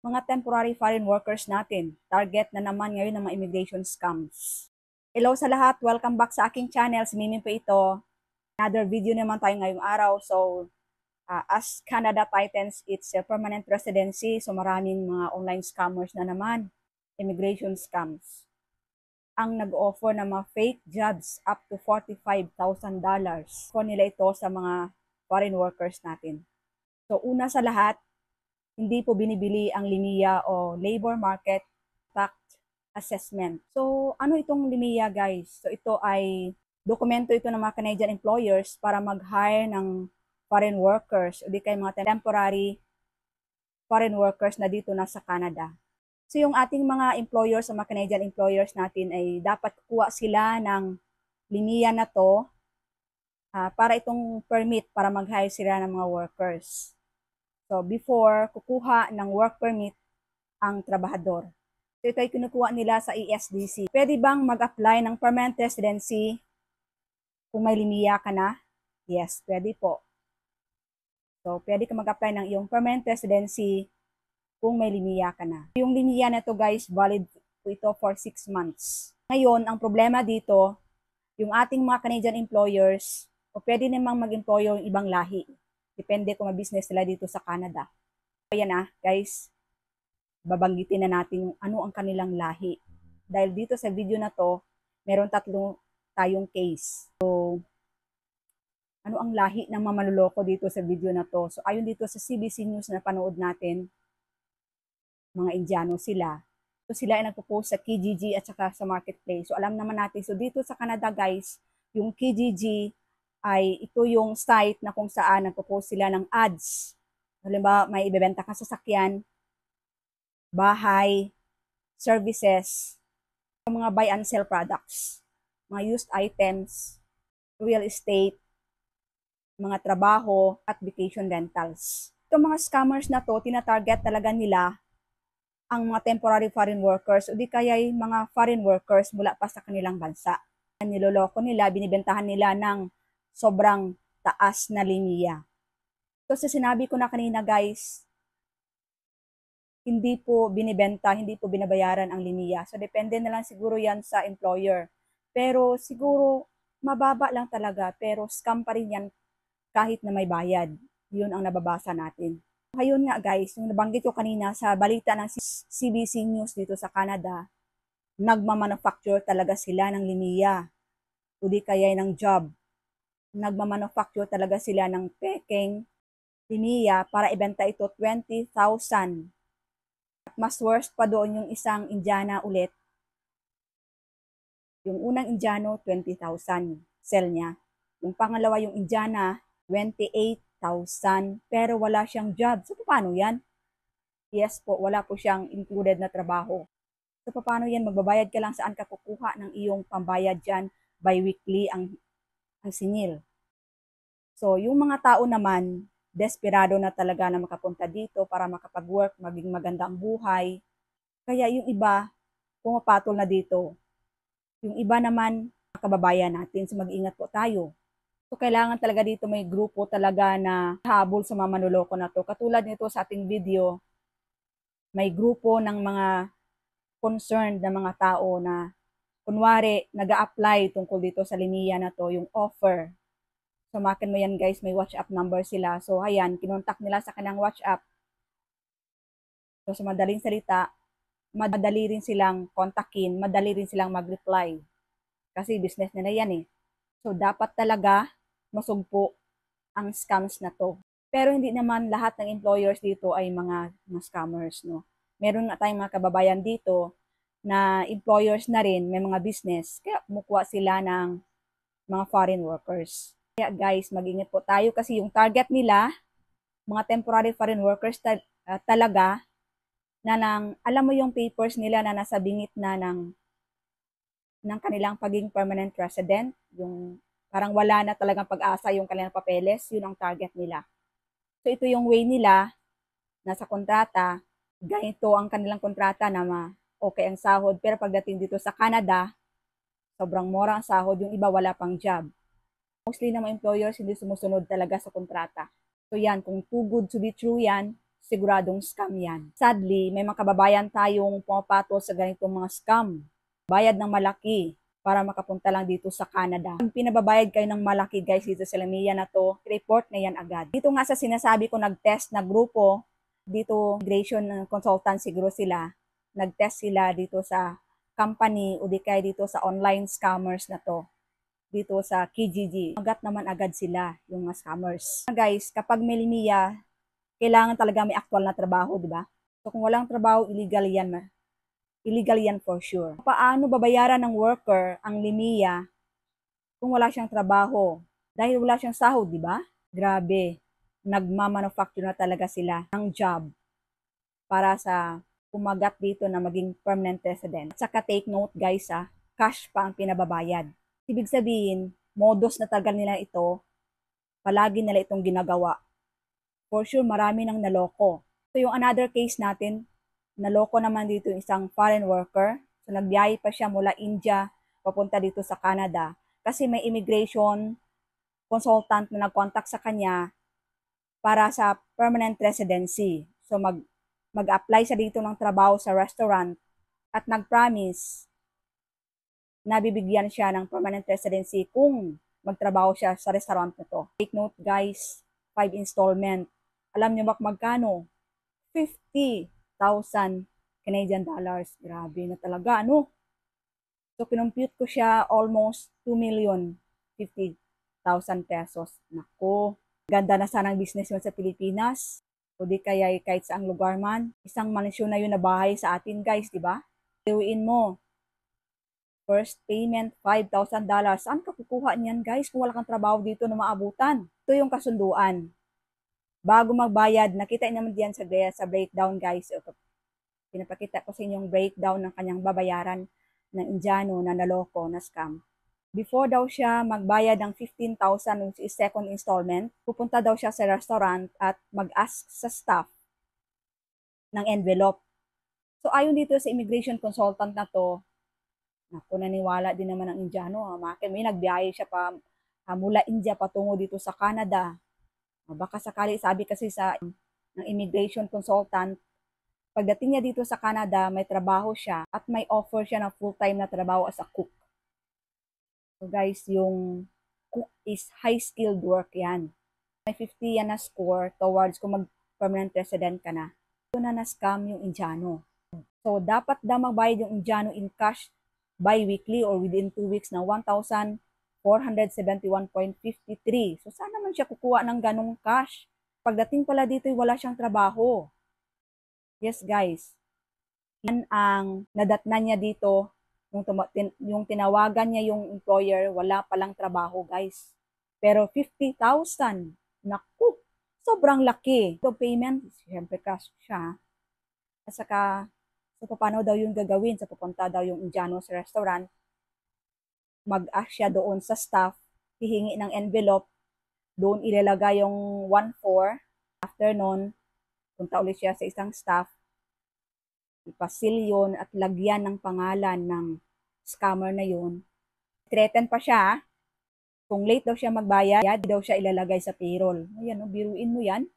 Mga temporary foreign workers natin. Target na naman ngayon ng mga immigration scams. Hello sa lahat, welcome back sa aking channel. Si Mimi po ito. Another video naman tayo ngayong araw. So, as Canada tightens its permanent residency, so maraming mga online scammers na naman. Immigration scams. Ang nag-offer ng mga fake jobs up to $45,000. Kung nila ito sa mga foreign workers natin. So, una sa lahat, hindi po binibili ang LIMIA o Labor Market Impact Assessment. So, ano itong LIMIA guys? So, ito ay dokumento ito ng mga Canadian employers para mag-hire ng foreign workers o di kaya mga temporary foreign workers na dito na sa Canada. So, yung ating mga employers, mga Canadian employers natin ay dapat kuha sila ng LIMIA na to para itong permit para mag-hire sila ng mga workers. So, before kukuha ng work permit ang trabahador. So, ito ay kinukuha nila sa ESDC. Pwede bang mag-apply ng permanent residency kung may LIMIA ka na? Yes, pwede po. So, pwede ka mag-apply ng iyong permanent residency kung may LIMIA ka na. Yung LIMIA na to guys, valid po ito for 6 months. Ngayon, ang problema dito, yung ating mga Canadian employers, o pwede namang mag-employ yung ibang lahi. Depende kung may-business sila dito sa Canada. Ayan guys, babanggitin na natin yung ano ang kanilang lahi. Dahil dito sa video na to, meron tatlong tayong case. So, ano ang lahi ng mga manloloko dito sa video na to? So, ayon dito sa CBC News na panood natin, mga Indiano sila. So, sila ay nagpo-post sa Kijiji at saka sa Marketplace. So, alam naman natin, so dito sa Canada guys, yung Kijiji ay ito yung site na kung saan nagpo-post sila ng ads. Halimbawa, may ibebenta kang sasakyan, bahay, services, mga buy and sell products, mga used items, real estate, mga trabaho, at vacation rentals. Itong mga scammers na to, tina-target talaga nila ang mga temporary foreign workers o di kaya mga foreign workers mula pa sa kanilang bansa. Niloloko nila, binibentahan nila ng sobrang taas na LIMIA. So sa sinabi ko na kanina guys, hindi po binibenta, hindi po binabayaran ang LIMIA. So depende na lang siguro yan sa employer. Pero siguro mababa lang talaga, pero scam pa rin yan kahit na may bayad. Yun ang nababasa natin. Ngayon nga guys, yung nabanggit ko kanina sa balita ng CBC News dito sa Canada, nagmamanufacture talaga sila ng LIMIA. O di kaya ng job. Nagmamanufacture talaga sila ng peking LIMIA para ibenta ito 20,000. At mas worst pa doon yung isang Indiana ulit. Yung unang Indiano, 20,000 sell niya. Yung pangalawa yung Indiana, 28,000 pero wala siyang job. So paano yan? Yes po, wala po siyang included na trabaho. So paano yan? Magbabayad ka lang saan ka kukuha ng iyong pambayad dyan bi-weekly ang singil. So, yung mga tao naman, desperado na talaga na makapunta dito para makapag-work, maging maganda ang buhay. Kaya yung iba, pumapatol na dito. Yung iba naman, kababayan natin, so mag-ingat po tayo. So, kailangan talaga dito may grupo talaga na habol sa mga manloloko na to. Katulad nito sa ating video, may grupo ng mga concerned na mga tao na kunwari, nag-a-apply tungkol dito sa LIMIA na to, yung offer. So, makin mo yan guys, may WhatsApp number sila. So, ayan, kinontak nila sa kanyang WhatsApp. So, sa madaling salita, madali rin silang kontakin, madali rin silang mag-reply. Kasi business nila yan eh. So, dapat talaga masugpo ang scams na to. Pero hindi naman lahat ng employers dito ay mga scammers, no? Meron nga tayong mga kababayan dito na employers na rin, may mga business, kaya kumukuha sila ng mga foreign workers. Kaya guys, mag-ingat po tayo kasi yung target nila, mga temporary foreign workers talaga, na alam mo yung papers nila na nasa bingit na ng kanilang pagiging permanent resident, yung parang wala na talagang pag-asa yung kanilang papeles, yun ang target nila. So ito yung way nila, nasa kontrata, ganito ang kanilang kontrata na okay ang sahod, pero pagdating dito sa Canada, sobrang mura ang sahod, yung iba wala pang job. Mostly na mga employers hindi sumusunod talaga sa kontrata. So yan, kung too good to be true yan, siguradong scam yan. Sadly, may mga kababayan tayong pumapatol sa ganitong mga scam. Bayad ng malaki para makapunta lang dito sa Canada. Pag pinababayad kayo ng malaki guys dito sa Lamia na to, report na yan agad. Dito nga sa sinasabi ko nag-test na grupo, dito immigration consultant siguro sila, nag-test sila dito sa company o di kaya dito sa online scammers na to. Dito sa Kijiji. Magat naman agad sila, yung mga scammers. Guys, kapag may Lamia, kailangan talaga may actual na trabaho, di ba? So kung walang trabaho, illegal yan. Illegal yan for sure. Paano babayaran ng worker ang Lamia kung wala siyang trabaho? Dahil wala siyang sahod, di ba? Grabe. Nagmamanufacture na talaga sila ng job para sa kumagat dito na maging permanent resident. At saka take note guys cash pa ang pinababayad. Ibig sabihin, modus na talaga nila ito, palagi nila itong ginagawa. For sure, marami nang naloko. So yung another case natin, naloko naman dito isang foreign worker. So nagbiyahe pa siya mula India, papunta dito sa Canada. Kasi may immigration consultant na nag-contact sa kanya para sa permanent residency. So mag-apply siya dito ng trabaho sa restaurant at nag-promise na bibigyan siya ng permanent residency kung magtrabaho siya sa restaurant na to. Take note guys, 5 installment. Alam niyo ba magkano? 50,000 Canadian dollars. Grabe na talaga, ano? So, kinumpute ko siya almost 2,050,000 pesos. Nako, ganda na sana ang business yun sa Pilipinas. O di kaya kahit saang lugar man. Isang mansyon na yun na bahay sa atin guys, di ba? Iuin mo. First payment, $5,000. Saan ka kukuha niyan guys kung wala kang trabaho dito na maabutan? Ito yung kasunduan. Bago magbayad, nakita naman diyan sa breakdown guys. Pinapakita ko sa inyong breakdown ng kanyang babayaran ng Indiano na naloko na scam. Before daw siya magbayad ng 15,000 which is second installment, pupunta daw siya sa restaurant at mag-ask sa staff ng envelope. So ayon dito sa immigration consultant na to, naku, naniwala din naman ang Indiano. May nagbiyahe siya pa mula India patungo dito sa Canada. Baka sakali, sabi kasi ng immigration consultant, pagdating niya dito sa Canada, may trabaho siya at may offer siya ng full-time na trabaho as a cook. So guys, yung cook is high-skilled work yan. May 50 yan na score towards kung mag-permanent resident ka na. Ito na na-scam yung Indiano. So dapat daw magbayad yung Indiano in cash bi-weekly or within 2 weeks na 1,471.53. So saan naman siya kukuha ng ganong cash? Pagdating pala dito, wala siyang trabaho. Yes guys, yan ang nadatnan niya dito. Yung tinawagan niya yung employer, wala palang trabaho guys. Pero 50,000, naku, sobrang laki. So payment, siyempre cash siya. At saka, so paano daw yung gagawin? So pupunta daw yung Indiano sa restaurant, mag-ask siya doon sa staff, hihingi ng envelope, doon ilalagay yung 1,400. After nun, punta ulit siya sa isang staff, ipasil yun at lagyan ng pangalan ng scammer na yun. Threaten pa siya, kung late daw siya magbayad, daw siya ilalagay sa payroll. Ayan, biruin mo yan.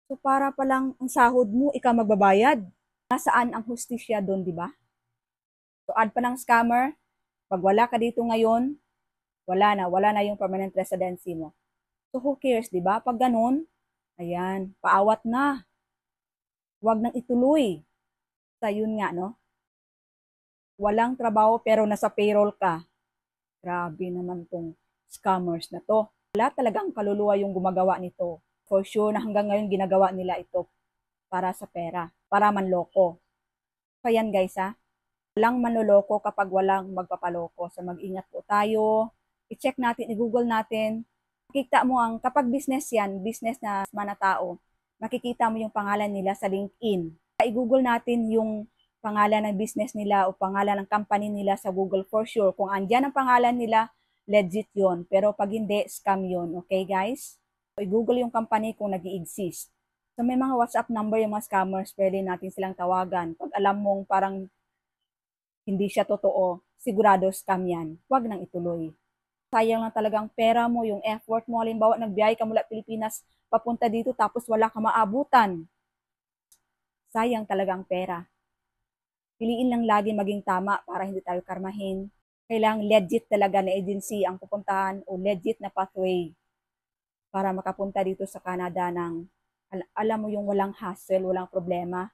So para palang ang sahod mo, ikaw magbabayad. Nasaan ang hustisya doon, di ba? So add pa ng scammer, pag wala ka dito ngayon, wala na yung permanent residency mo. So who cares, di ba? Pag ganun, ayan, paawat na. Huwag nang ituloy. Sa yun nga, no? Walang trabaho pero nasa payroll ka. Grabe naman tong scammers na to. Wala talagang kaluluwa yung gumagawa nito. For sure na hanggang ngayon ginagawa nila ito para sa pera, para manloko. So yan guys walang manloloko kapag walang magpapaloko. So mag-ingat po tayo. I-check natin, i-google natin. Makikita mo kapag business yan, business na mana tao, makikita mo yung pangalan nila sa LinkedIn. I-google natin yung pangalan ng business nila o pangalan ng company nila sa Google for sure. Kung andyan ang pangalan nila, legit yon. Pero pag hindi, scam yon. Okay guys? So, i-google yung company kung nag-i-exist. So may mga WhatsApp number yung mga scammers, pwede natin silang tawagan. Pag alam mong parang hindi siya totoo, sigurado scam yan. Huwag nang ituloy. Sayang lang talagang pera mo, yung effort mo. Halimbawa, nagbiyahe ka mula Pilipinas papunta dito tapos wala ka maabutan. Sayang talaga ang pera. Piliin lang lagi maging tama para hindi tayo karmahin. Kailangang legit talaga na agency ang pupuntahan o legit na pathway para makapunta dito sa Canada ng, alam mo yung walang hassle, walang problema.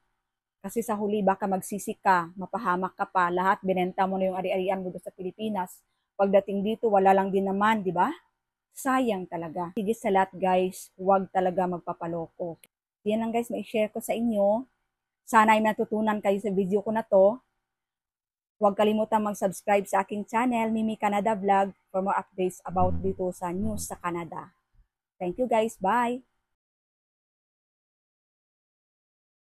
Kasi sa huli baka magsisi ka, mapahamak ka pa, lahat binenta mo na yung ari-arian mo sa Pilipinas. Pagdating dito, wala lang din naman, di ba? Sayang talaga. Sige sa lahat guys, huwag talaga magpapaloko. Yan lang guys, may share ko sa inyo. Sana ay natutunan kayo sa video ko na to. Huwag kalimutan mag-subscribe sa aking channel, Mimi Canada Vlog, for more updates about dito sa news sa Canada. Thank you guys, bye!